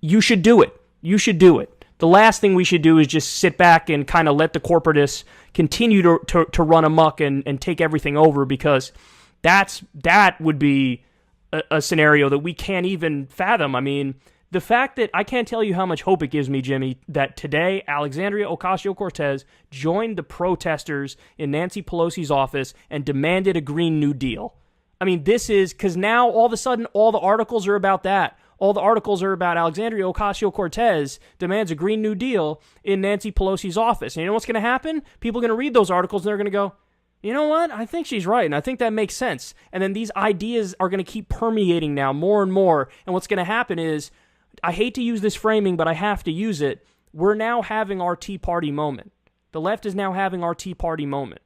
Speaker 1: you should do it. You should do it. The last thing we should do is just sit back and kind of let the corporatists continue to run amok and take everything over, because that would be a scenario that we can't even fathom. I mean, the fact that I can't tell you how much hope it gives me, Jimmy, that today Alexandria Ocasio-Cortez joined the protesters in Nancy Pelosi's office and demanded a Green New Deal. I mean, this is because now all of a sudden all the articles are about that. All the articles are about Alexandria Ocasio-Cortez demands a Green New Deal in Nancy Pelosi's office. And you know what's going to happen? People are going to read those articles and they're going to go, you know what? I think she's right, and I think that makes sense. And then these ideas are going to keep permeating now more and more. And what's going to happen is, I hate to use this framing, but I have to use it. We're now having our Tea Party moment. The left is now having our Tea Party moment,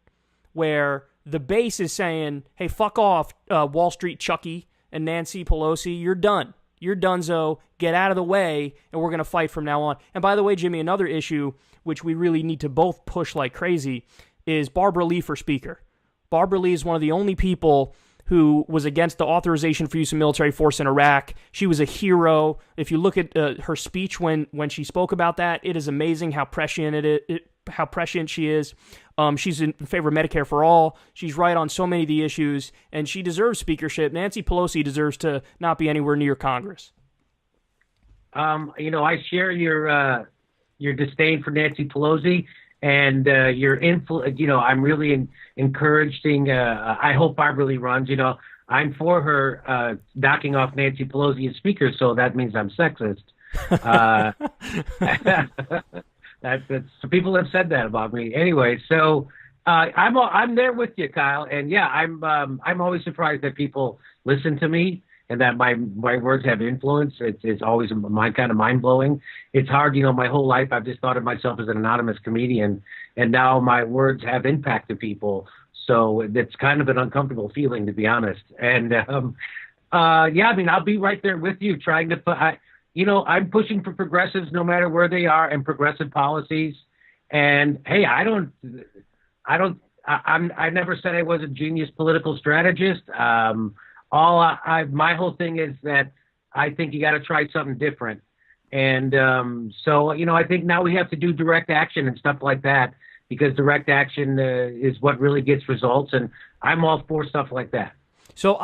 Speaker 1: where the base is saying, hey, fuck off, Wall Street Chucky and Nancy Pelosi, you're done. You're donezo, get out of the way, and we're going to fight from now on. And by the way, Jimmy, another issue which we really need to both push like crazy is Barbara Lee for Speaker. Barbara Lee is one of the only people who was against the authorization for use of military force in Iraq. She was a hero. If you look at her speech when she spoke about that, it is amazing how prescient she is. She's in favor of Medicare for all. She's right on so many of the issues, and she deserves speakership. Nancy Pelosi deserves to not be anywhere near Congress.
Speaker 2: I share your disdain for Nancy Pelosi and your influence. I'm really encouraging. I hope Barbara Lee runs. I'm for her knocking off Nancy Pelosi as Speaker, so that means I'm sexist. That's so people have said that about me. Anyway, so I'm there with you, Kyle, and yeah, I'm always surprised that people listen to me and that my words have influence. It's always kind of mind blowing. It's hard, my whole life I've just thought of myself as an anonymous comedian, and now my words have impacted people. So it's kind of an uncomfortable feeling, to be honest. And I'll be right there with you, trying to put. I'm pushing for progressives no matter where they are and progressive policies. And hey, I never said I was a genius political strategist. My whole thing is that I think you got to try something different. And I think now we have to do direct action and stuff like that, because direct action is what really gets results. And I'm all for stuff like that.
Speaker 1: So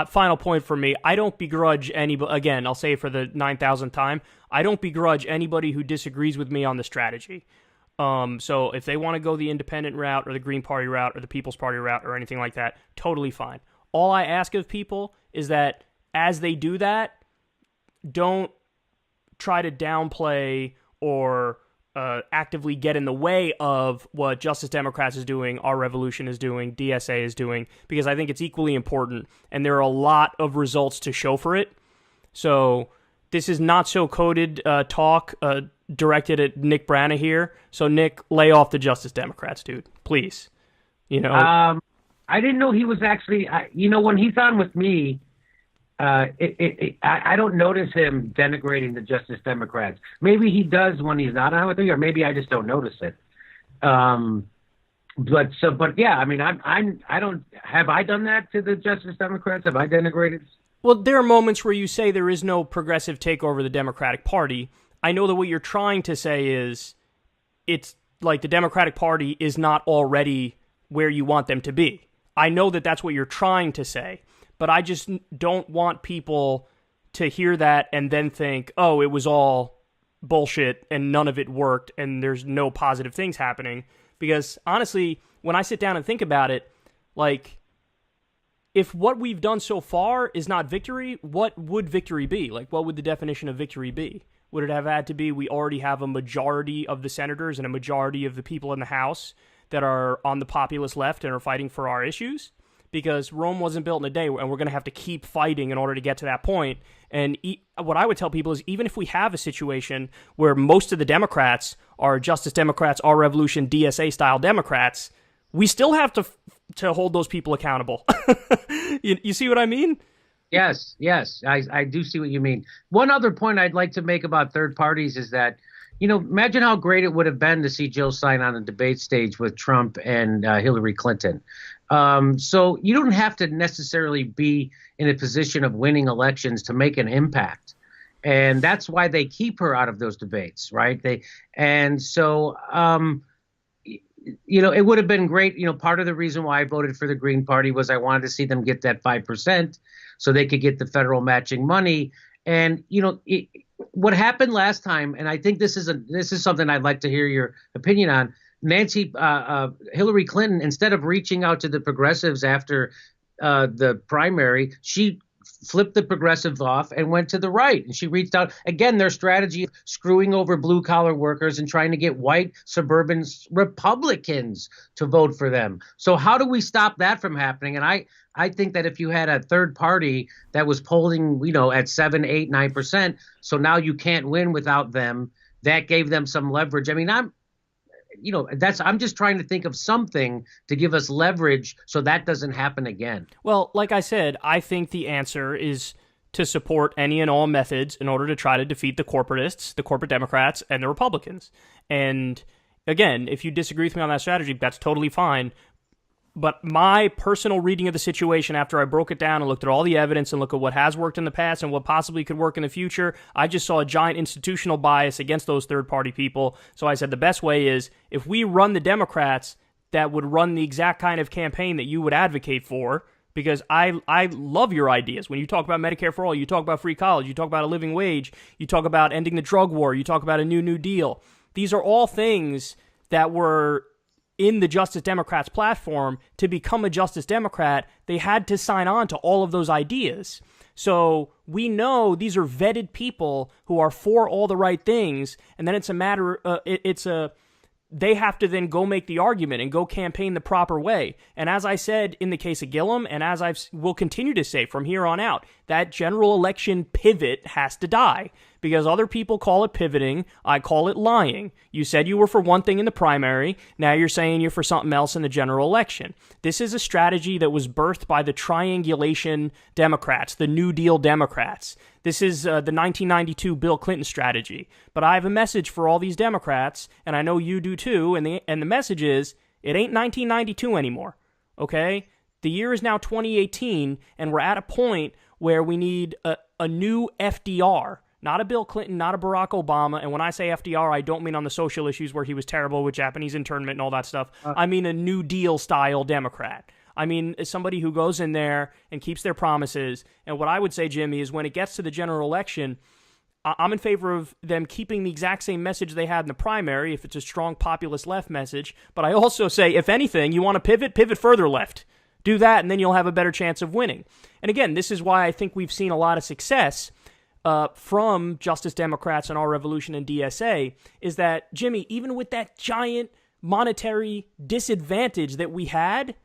Speaker 1: final point for me, I don't begrudge anybody, again, I'll say it for the 9,000th time, I don't begrudge anybody who disagrees with me on the strategy. So if they want to go the independent route or the Green Party route or the People's Party route or anything like that, totally fine. All I ask of people is that as they do that, don't try to downplay or actively get in the way of what Justice Democrats is doing, Our Revolution is doing, DSA is doing, because I think it's equally important, and there are a lot of results to show for it. So this is not so coded talk directed at Nick Brana here. So Nick, lay off the Justice Democrats, dude, please.
Speaker 2: I didn't know he was actually. When he's on with me, I don't notice him denigrating the Justice Democrats. Maybe he does when he's not on with me, or maybe I just don't notice it. But yeah, I mean, I don't. Have I done that to the Justice Democrats? Have I denigrated?
Speaker 1: Well, there are moments where you say there is no progressive takeover of the Democratic Party. I know that what you're trying to say is it's like the Democratic Party is not already where you want them to be. I know that that's what you're trying to say, but I just don't want people to hear that and then think, oh, it was all bullshit and none of it worked and there's no positive things happening. Because honestly, when I sit down and think about it, like, if what we've done so far is not victory, what would victory be? Like, what would the definition of victory be? Would it have had to be we already have a majority of the senators and a majority of the people in the House that are on the populist left and are fighting for our issues? Because Rome wasn't built in a day, and we're going to have to keep fighting in order to get to that point. And what I would tell people is, even if we have a situation where most of the Democrats are Justice Democrats, Our Revolution, DSA-style Democrats, we still have to hold those people accountable. You see what I mean?
Speaker 2: Yes, I do see what you mean. One other point I'd like to make about third parties is that, imagine how great it would have been to see Jill Stein on a debate stage with Trump and Hillary Clinton. So you don't have to necessarily be in a position of winning elections to make an impact. And that's why they keep her out of those debates, right? It would have been great. Part of the reason why I voted for the Green Party was I wanted to see them get that 5% so they could get the federal matching money. And, what happened last time, and I think this is something I'd like to hear your opinion on. Hillary Clinton, instead of reaching out to the progressives after the primary, she flipped the progressives off and went to the right. And she reached out. Again, their strategy of screwing over blue-collar workers and trying to get white suburban Republicans to vote for them. So how do we stop that from happening? And I think that if you had a third party that was polling, at 7, 8, 9%, so now you can't win without them, that gave them some leverage. I mean, I'm just trying to think of something to give us leverage so that doesn't happen again.
Speaker 1: Well, like I said, I think the answer is to support any and all methods in order to try to defeat the corporatists, the corporate Democrats, and the Republicans. And again, if you disagree with me on that strategy, that's totally fine. But my personal reading of the situation after I broke it down and looked at all the evidence and looked at what has worked in the past and what possibly could work in the future, I just saw a giant institutional bias against those third-party people. So I said the best way is, if we run the Democrats that would run the exact kind of campaign that you would advocate for, because I love your ideas. When you talk about Medicare for all, you talk about free college, you talk about a living wage, you talk about ending the drug war, you talk about a New Deal. These are all things that were in the Justice Democrats platform. To become a Justice Democrat, they had to sign on to all of those ideas. So we know these are vetted people who are for all the right things, and then it's a matter, they have to then go make the argument and go campaign the proper way. And as I said in the case of Gillum, and as I will continue to say from here on out, that general election pivot has to die. Because other people call it pivoting, I call it lying. You said you were for one thing in the primary, now you're saying you're for something else in the general election. This is a strategy that was birthed by the triangulation Democrats, the New Deal Democrats. This is the 1992 Bill Clinton strategy. But I have a message for all these Democrats, and I know you do too, and the message is, it ain't 1992 anymore, okay? The year is now 2018, and we're at a point where we need a new FDR. Not a Bill Clinton, not a Barack Obama. And when I say FDR, I don't mean on the social issues where he was terrible with Japanese internment and all that stuff. I mean a New Deal-style Democrat. I mean somebody who goes in there and keeps their promises. And what I would say, Jimmy, is when it gets to the general election, I'm in favor of them keeping the exact same message they had in the primary, if it's a strong populist left message. But I also say, if anything, you want to pivot further left. Do that, and then you'll have a better chance of winning. And again, this is why I think we've seen a lot of success from Justice Democrats and Our Revolution and DSA is that, Jimmy, even with that giant monetary disadvantage that we had,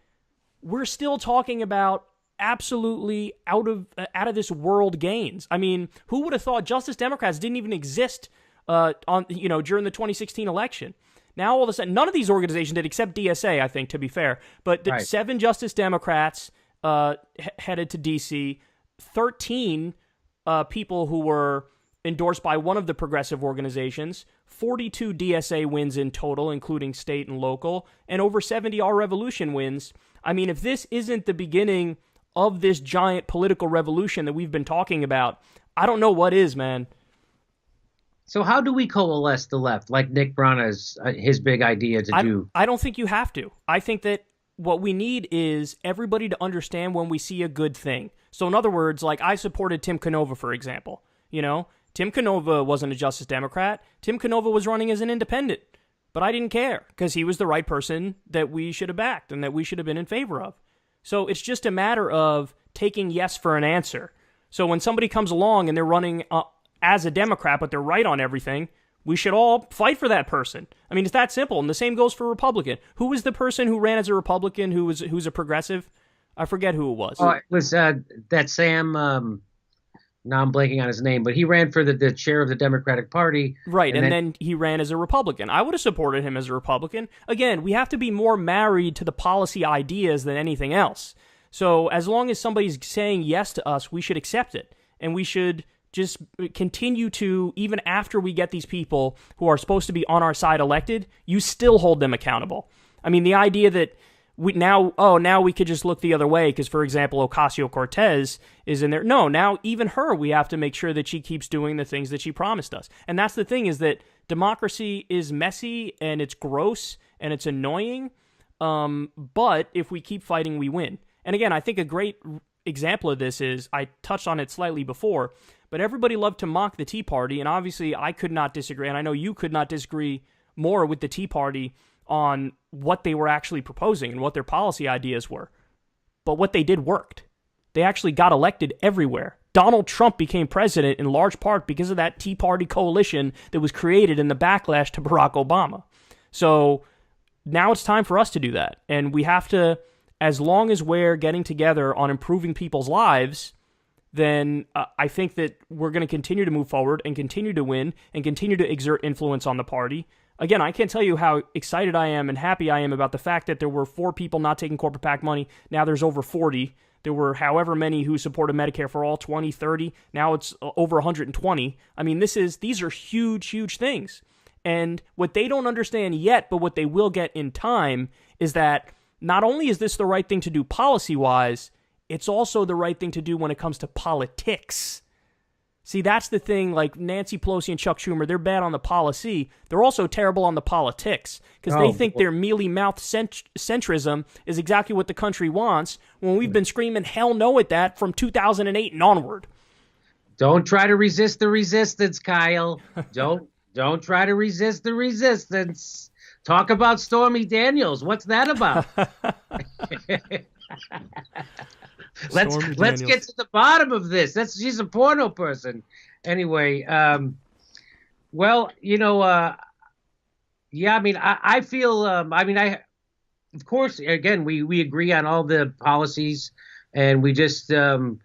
Speaker 1: we're still talking about absolutely out of this world gains. I mean, who would have thought Justice Democrats didn't even exist during the 2016 election? Now all of a sudden, none of these organizations did except DSA, I think, to be fair. But right. 7 Justice Democrats headed to D.C., 13 people who were endorsed by one of the progressive organizations, 42 DSA wins in total, including state and local, and over 70 Our Revolution wins. I mean, if this isn't the beginning of this giant political revolution that we've been talking about, I don't know what is, man.
Speaker 2: So how do we coalesce the left, like Nick Brana's his big idea to do?
Speaker 1: I don't think you have to. I think that what we need is everybody to understand when we see a good thing. So in other words, like I supported Tim Canova, for example. You know, Tim Canova wasn't a Justice Democrat. Tim Canova was running as an independent. But I didn't care because he was the right person that we should have backed and that we should have been in favor of. So it's just a matter of taking yes for an answer. So when somebody comes along and they're running as a Democrat, but they're right on everything, we should all fight for that person. I mean, it's that simple. And the same goes for Republican. Who was the person who ran as a Republican who's a progressive? I forget who it was.
Speaker 2: Oh, it was that Sam... now I'm blanking on his name, but he ran for the chair of the Democratic Party.
Speaker 1: Right, and then he ran as a Republican. I would have supported him as a Republican. Again, we have to be more married to the policy ideas than anything else. So as long as somebody's saying yes to us, we should accept it. And we should just continue to, even after we get these people who are supposed to be on our side elected, you still hold them accountable. I mean, the idea that now we could just look the other way because, for example, Ocasio-Cortez is in there. No, now even her, we have to make sure that she keeps doing the things that she promised us. And that's the thing, is that democracy is messy and it's gross and it's annoying. But if we keep fighting, we win. And again, I think a great example of this is, I touched on it slightly before, but everybody loved to mock the Tea Party. And obviously I could not disagree, and I know you could not disagree more with the Tea Party on what they were actually proposing and what their policy ideas were. But what they did worked. They actually got elected everywhere. Donald Trump became president in large part because of that Tea Party coalition that was created in the backlash to Barack Obama. So now it's time for us to do that. And we have to, as long as we're getting together on improving people's lives, then I think that we're going to continue to move forward and continue to win and continue to exert influence on the party. Again, I can't tell you how excited I am and happy I am about the fact that there were 4 people not taking corporate PAC money. Now there's over 40. There were however many who supported Medicare for all, 20, 30. Now it's over 120. I mean, these are huge, huge things. And what they don't understand yet, but what they will get in time, is that not only is this the right thing to do policy-wise, it's also the right thing to do when it comes to politics. See, that's the thing, like Nancy Pelosi and Chuck Schumer, they're bad on the policy. They're also terrible on the politics because they think their mealy-mouthed centrism is exactly what the country wants when we've been screaming hell no at that from 2008 and onward.
Speaker 2: Don't try to resist the resistance, Kyle. Don't try to resist the resistance. Talk about Stormy Daniels. What's that about? Let's get to the bottom of this. She's a porno person. Anyway, well, yeah, I mean, I feel, of course, again, we agree on all the policies, and we just, I'm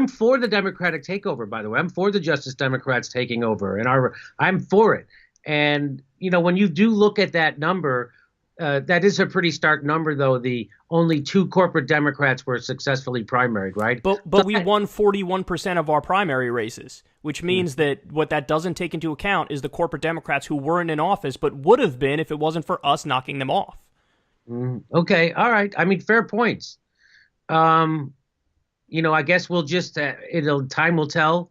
Speaker 2: for the Democratic takeover, by the way. I'm for the Justice Democrats taking over, and I'm for it. And, when you do look at that number, that is a pretty stark number, though. The only 2 corporate Democrats were successfully primaried, right?
Speaker 1: But we won 41% of our primary races, which means that what that doesn't take into account is the corporate Democrats who weren't in office but would have been if it wasn't for us knocking them off.
Speaker 2: Okay, all right. I mean, fair points. I guess we'll just time will tell.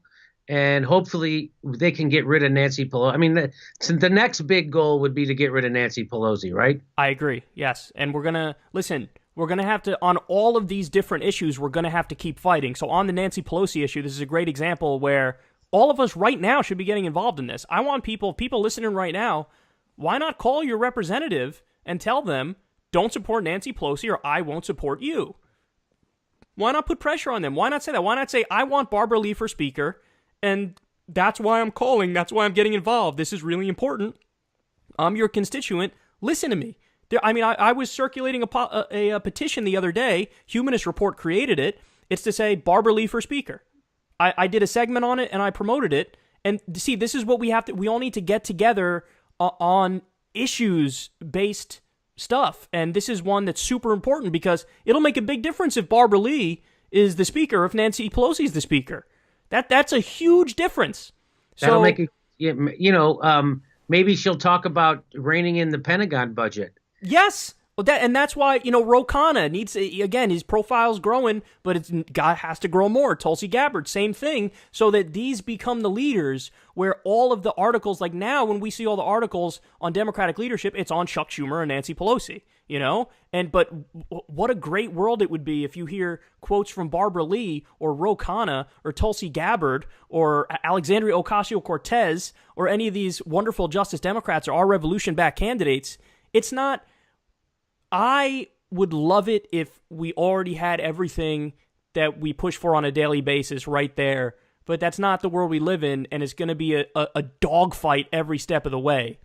Speaker 2: And hopefully they can get rid of Nancy Pelosi. I mean, the next big goal would be to get rid of Nancy Pelosi, right?
Speaker 1: I agree, yes. And we're going to have to, on all of these different issues, we're going to have to keep fighting. So on the Nancy Pelosi issue, this is a great example where all of us right now should be getting involved in this. I want people listening right now, why not call your representative and tell them, don't support Nancy Pelosi or I won't support you? Why not put pressure on them? Why not say that? Why not say, I want Barbara Lee for speaker, And that's why I'm calling. That's why I'm getting involved. This is really important. I'm your constituent. Listen to me. I was circulating a petition the other day. Humanist Report created it. It's to say Barbara Lee for speaker. I did a segment on it and I promoted it. And see, this is what we have to. We all need to get together on issues-based stuff. And this is one that's super important because it'll make a big difference if Barbara Lee is the speaker, if Nancy Pelosi is the speaker. That's a huge difference.
Speaker 2: That'll make it. Maybe she'll talk about reining in the Pentagon budget.
Speaker 1: Yes. Well, that's why, Ro Khanna needs, again, his profile's growing, but has to grow more. Tulsi Gabbard, same thing, so that these become the leaders where all of the articles, like now when we see all the articles on Democratic leadership, it's on Chuck Schumer and Nancy Pelosi, But what a great world it would be if you hear quotes from Barbara Lee or Ro Khanna or Tulsi Gabbard or Alexandria Ocasio-Cortez or any of these wonderful Justice Democrats or our revolution-backed candidates. It's not... I would love it if we already had everything that we push for on a daily basis right there, but that's not the world we live in, and it's going to be a dogfight every step of the way.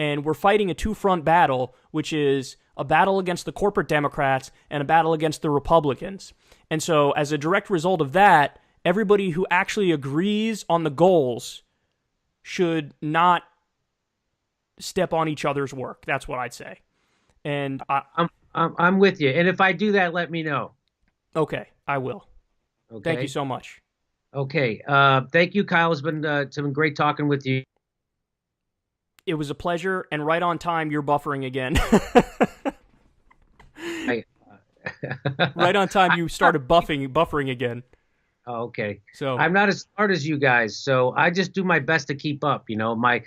Speaker 1: And we're fighting a two-front battle, which is a battle against the corporate Democrats and a battle against the Republicans. And so as a direct result of that, everybody who actually agrees on the goals should not step on each other's work. That's what I'd say. And
Speaker 2: I'm with you. And if I do that, let me know.
Speaker 1: Okay, I will.
Speaker 2: Okay.
Speaker 1: Thank you so much.
Speaker 2: Okay. Thank you, Kyle. It's been great talking with you.
Speaker 1: It was a pleasure, and right on time, you're buffering again. Right on time, you started buffering again.
Speaker 2: Oh, okay.
Speaker 1: So
Speaker 2: I'm not as smart as you guys, so I just do my best to keep up. My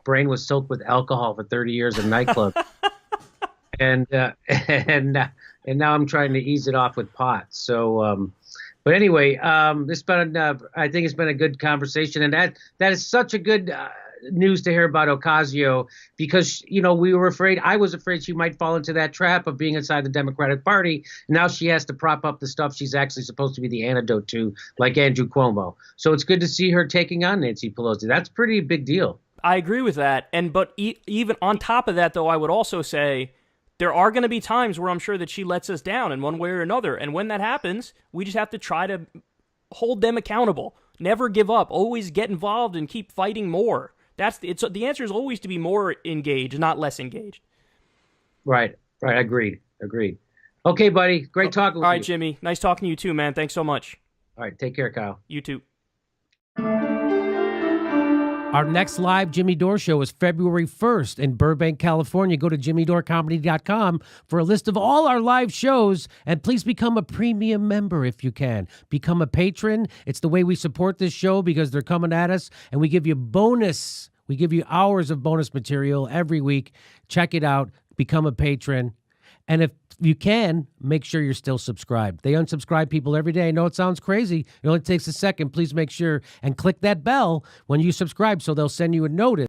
Speaker 2: brain was soaked with alcohol for 30 years in nightclubs, and now I'm trying to ease it off with pot. So, but anyway, I think it's been a good conversation, and that is such a good news to hear about Ocasio because, I was afraid she might fall into that trap of being inside the Democratic Party. Now she has to prop up the stuff she's actually supposed to be the antidote to, like Andrew Cuomo. So it's good to see her taking on Nancy Pelosi. That's a pretty big deal.
Speaker 1: I agree with that. But even on top of that, though, I would also say there are going to be times where I'm sure that she lets us down in one way or another. And when that happens, we just have to try to hold them accountable. Never give up. Always get involved and keep fighting more. The answer is always to be more engaged, not less engaged. Right.
Speaker 2: Agreed. Okay, buddy. Great talking with you.
Speaker 1: All right, Jimmy. Nice talking to you too, man. Thanks so much.
Speaker 2: All right. Take care, Kyle.
Speaker 1: You too.
Speaker 3: Our next live Jimmy Dore show is February 1st in Burbank, California. Go to jimmydorcomedy.com for a list of all our live shows, and please become a premium member if you can. Become a patron. It's the way we support this show because they're coming at us, and we give you bonus. We give you hours of bonus material every week. Check it out. Become a patron. And if you can, make sure you're still subscribed. They unsubscribe people every day. I know it sounds crazy. It only takes a second. Please make sure and click that bell when you subscribe so they'll send you a notice.